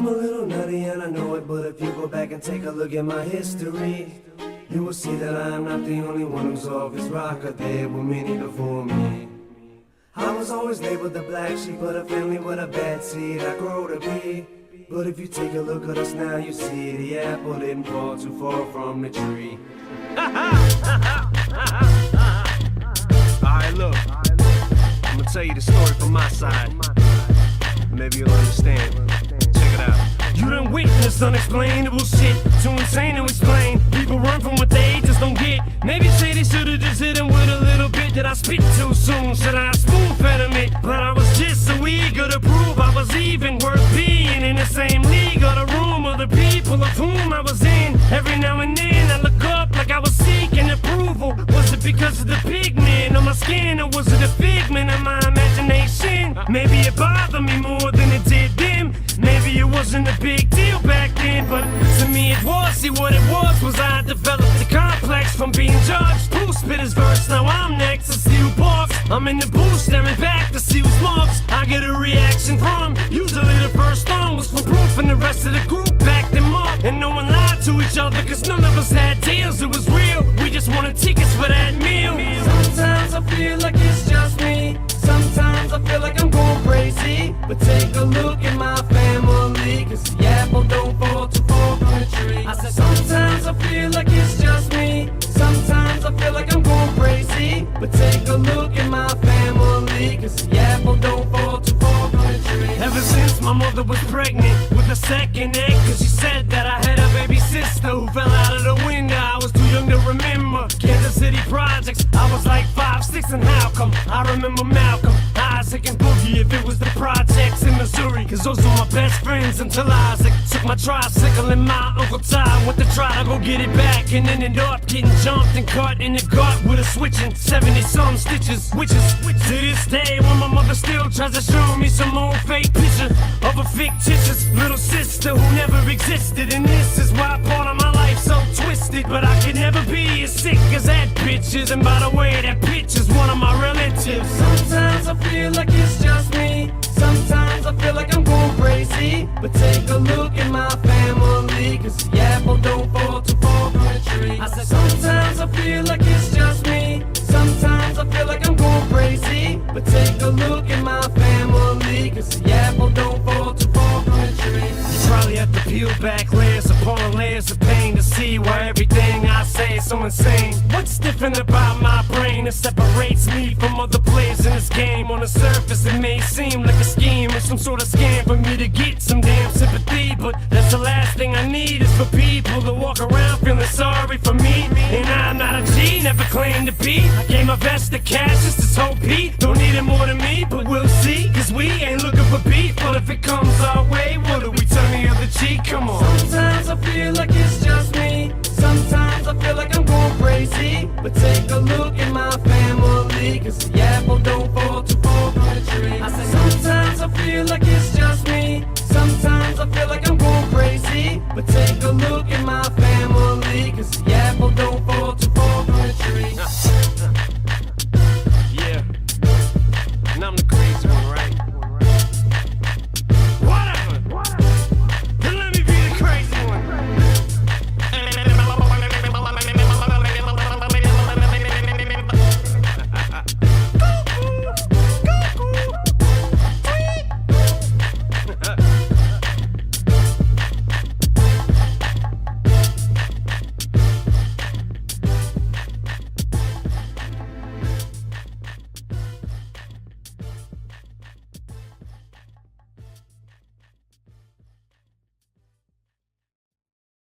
a little nutty and I know it, but if you go back and take a look at my history, you will see that I am not the only one who's off his rocker. There were many before me. I was always labeled the black sheep of the family with a bad seed I grow to be. But if you take a look at us now, you see the apple didn't fall too far from the tree. Alright, look, I'm gonna tell you the story from my side. Maybe you'll understand. Check it out. You done witnessed unexplainable shit, too insane to explain. People run from what they just don't get. Maybe say they should've just hit them with a little bit. Did I spit too soon? Should I spoon-fed them it? But I was just so eager to prove I was even worth being in the same league or the room of the people of whom I was in. Every now and then I look up like I was seeking approval. Was it because of the pigment on my skin, or was it a figment of my imagination? Maybe it bothered me more than it did them. Maybe it wasn't a big deal back then, but to me it was. See, what it was I developed a complex from being judged. Who spit his verse? Now I'm next to see who barks. I'm in the booth staring back to see who's marks. I get a reaction from. Usually the first one was for proof, and the rest of the group backed them up. And no one lied to each other, cause none of us had deals. It was real, we just wanted tickets for that meal. Sometimes I feel like it's just me. Sometimes I feel like I'm going crazy. But take a look at my family, cause the apple don't fall too far from the tree. I said sometimes I feel like it's just me. Sometimes I feel like I'm going crazy. But take a look at my family, cause the apple don't fall too far from the tree. Ever since my mother was pregnant with a second egg, cause she said that I had a baby sister who fell out of the window. I was too young to remember Kansas City projects. I was like 5, 6, and how come? I remember Malcolm, Isaac, and Boogie. If it was the projects in Missouri, cause those were my best friends until Isaac took my tricycle and my Uncle Ty went to try to go get it back, and ended up getting jumped and cut in the gut with a switching 70-some stitches. Which is to this day when my mother still tries to show me some old fake picture of a fictitious little sister who never existed. And this is why part of my life's so twisted. But I could never be as sick as that bitch is. And by the way, that bitch is one of my relatives. Sometimes I feel like it's just me. Sometimes I feel like I'm going crazy. But take a look at my family, cause the apple don't fall too far from the tree. I said sometimes I feel like it's just me. Sometimes I feel like I'm going crazy. But take a look at my family, cause the apple don't fall too far from the tree. You probably have to peel back layers upon layers of pain to see why everything I say is so insane. What's different about my brain that separates me from other players in this game? On the surface it may seem like a scheme or some sort of scam for me to get some damn sympathy, but that's the last thing I need is for people to walk around feeling sorry for me. And I'm not a G, never claimed to be. I gave my best to cash just to hope he don't need it more than me, but we'll see, cause we ain't looking for beef. But if it comes our way, what do we turn the other cheek? Come on. Sometimes I feel like it's just me. Sometimes I feel like I'm going crazy. But take a look at my family, cause the apple don't fall too far from the tree. I said sometimes I feel like it's just me. Sometimes I feel like I'm going crazy. But take a look at my family, cause the